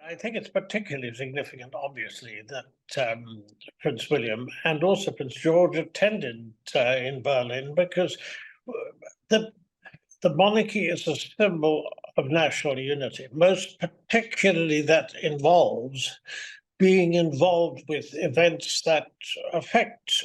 I think it's particularly significant, obviously, that Prince William and also Prince George attended in Berlin because uh, the the monarchy is a symbol of national unity, most particularly that involves being involved with events that affect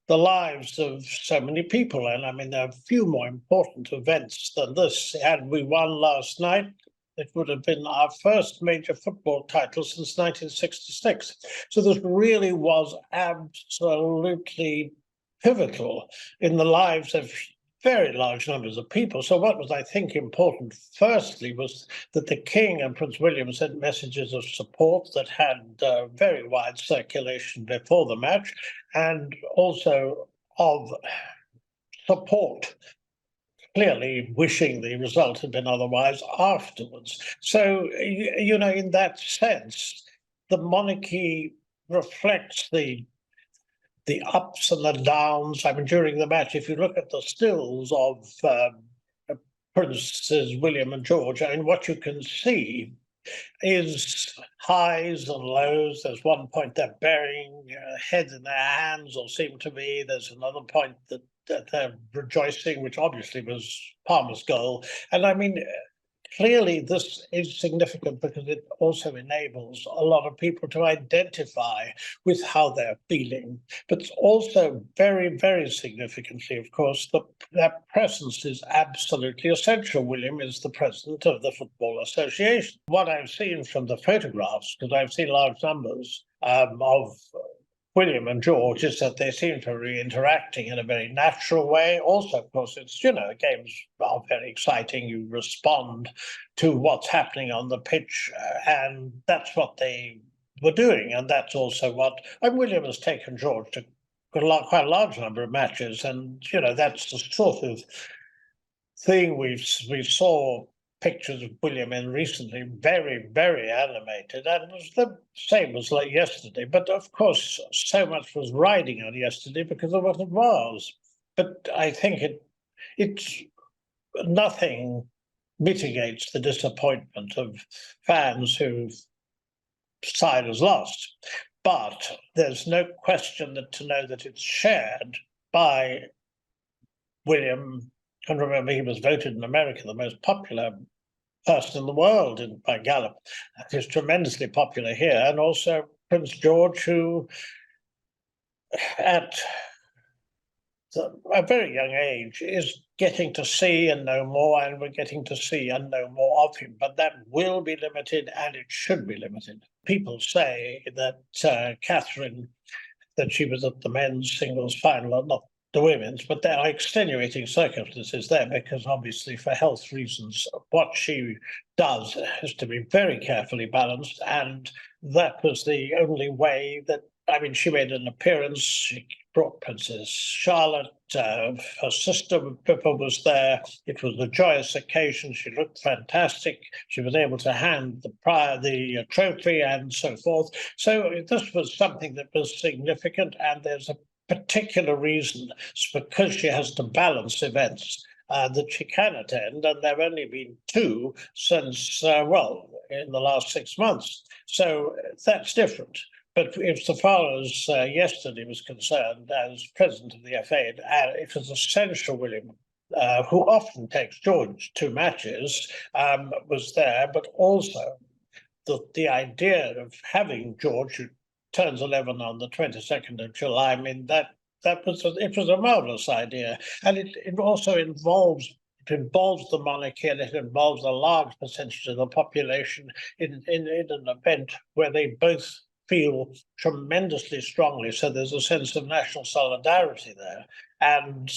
the lives of so many people. And I mean, there are few more important events than this. Had we won last night, it would have been our first major football title since 1966. So this really was absolutely pivotal in the lives of very large numbers of people. So what was, I think, important, firstly, was that the King and Prince William sent messages of support that had very wide circulation before the match, and also of support, clearly wishing the result had been otherwise afterwards. So, in that sense, the monarchy reflects the ups and the downs. I mean, during the match, if you look at the stills of Princes William and George, I mean, what you can see is highs and lows. There's one point they're burying heads in their hands, or seem to be. There's another point that they're rejoicing, which obviously was Palmer's goal. And I mean, clearly this is significant because it also enables a lot of people to identify with how they're feeling. But also very, very significantly, of course, their presence is absolutely essential. William is the president of the Football Association. What I've seen from the photographs, because I've seen large numbers of William and George, is that they seem to be interacting in a very natural way. Also, of course, it's, games are very exciting. You respond to what's happening on the pitch, and that's what they were doing. And that's also and William has taken George to quite a large number of matches. And, that's the sort of thing we saw pictures of William in recently, very, very animated, and it was the same as like yesterday. But of course, so much was riding on yesterday because of what it was. But I think it's nothing mitigates the disappointment of fans whose side has lost. But there's no question to know that it's shared by William. And remember, he was voted in America the most popular person in the world by Gallup. He's tremendously popular here. And also Prince George, who at a very young age is getting to see and know more, and we're getting to see and know more of him. But that will be limited, and it should be limited. People say that Catherine, that she was at the men's singles final, not the women's, but there are extenuating circumstances there because obviously for health reasons, what she does has to be very carefully balanced. And that was the only way that, I mean, she made an appearance. She brought Princess Charlotte, her sister Pippa was there. It was a joyous occasion. She looked fantastic. She was able to hand the trophy and so forth. So this was something that was significant, and there's a particular reason. It's because she has to balance events that she can attend, and there have only been two since, in the last 6 months. So that's different. But so far as yesterday was concerned, as president of the FA, it was essential William, who often takes George to matches, was there, but also the idea of having George, who turns 11 on the 22nd of July, I mean, it was a marvelous idea. And it also involves the monarchy, and it involves a large percentage of the population in an event where they both feel tremendously strongly. So there's a sense of national solidarity there. And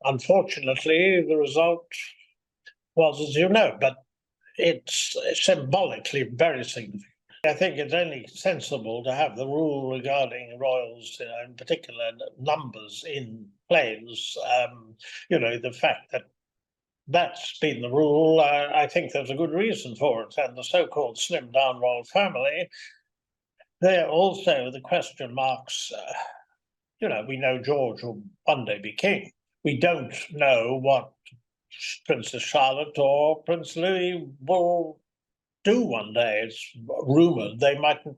unfortunately, the result was, as you know, but it's symbolically very significant. I think it's only sensible to have the rule regarding royals, in particular numbers in planes. The fact that that's been the rule, I think there's a good reason for it. And the so-called slimmed down royal family, there also the question marks. We know George will one day be king. We don't know what Princess Charlotte or Prince Louis will do one day, it's rumored they mightn't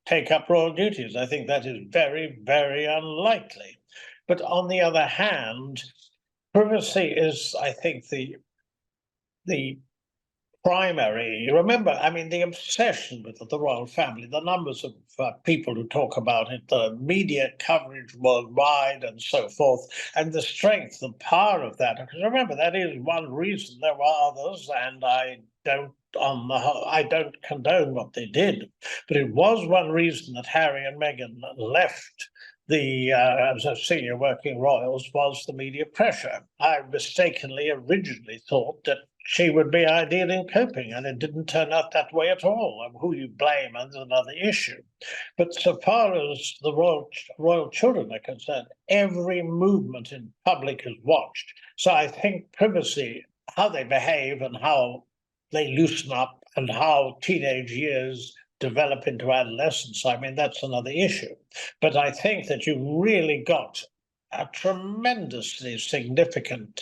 take up royal duties. I think that is very, very unlikely. But on the other hand, privacy is, I think, the primary. Remember, I mean, the obsession with the royal family, the numbers of people who talk about it, the media coverage worldwide, and so forth, and the strength, the power of that. Because remember, that is one reason. There were others, and I don't condone what they did, but it was one reason that Harry and Meghan left as a senior working royals, was the media pressure. I mistakenly originally thought that she would be ideal in coping, and it didn't turn out that way at all. And who you blame is another issue. But so far as the royal children are concerned, every movement in public is watched. So I think privacy, how they behave and how they loosen up and how teenage years develop into adolescence, I mean, that's another issue. But I think that you really got a tremendously significant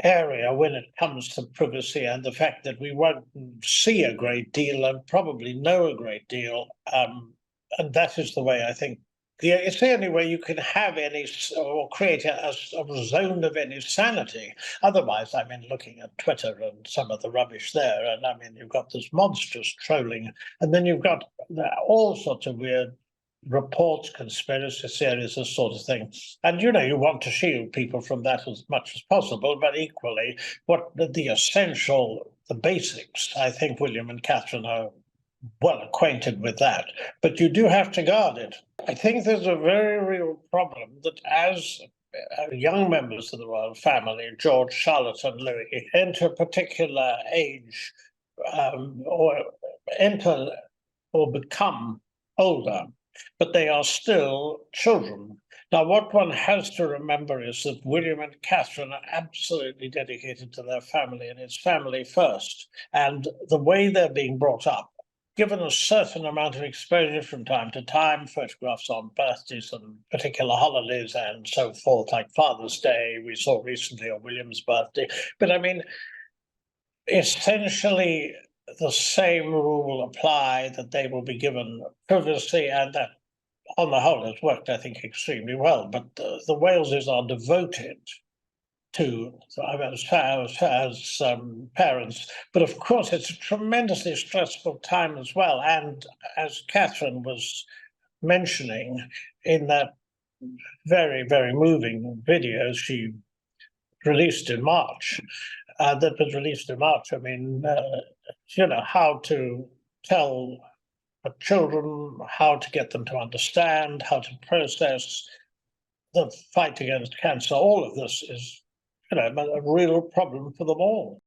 area when it comes to privacy, and the fact that we won't see a great deal and probably know a great deal. And that is the way I think. It's the only way you can have any or create a zone of any sanity. Otherwise, I mean, looking at Twitter and some of the rubbish there, and I mean, you've got this monstrous trolling, and then you've got all sorts of weird reports, conspiracy theories, this sort of thing. And, you want to shield people from that as much as possible, but equally, what the essential, the basics, I think William and Catherine are well acquainted with that. But you do have to guard it. I think there's a very real problem that as young members of the royal family, George, Charlotte, and Louis, enter a particular age or enter or become older, but they are still children. Now, what one has to remember is that William and Catherine are absolutely dedicated to their family, and it's family first. And the way they're being brought up, given a certain amount of exposure from time to time, photographs on birthdays and particular holidays and so forth, like Father's Day, we saw recently, or William's birthday. But I mean, essentially, the same rule will apply, that they will be given privacy, and that on the whole has worked, I think, extremely well. But the Waleses are devoted to as parents. But of course, it's a tremendously stressful time as well. And as Catherine was mentioning in that very, very moving video she released in March, I mean, how to tell children, how to get them to understand, how to process the fight against cancer. All of this is, a real problem for them all.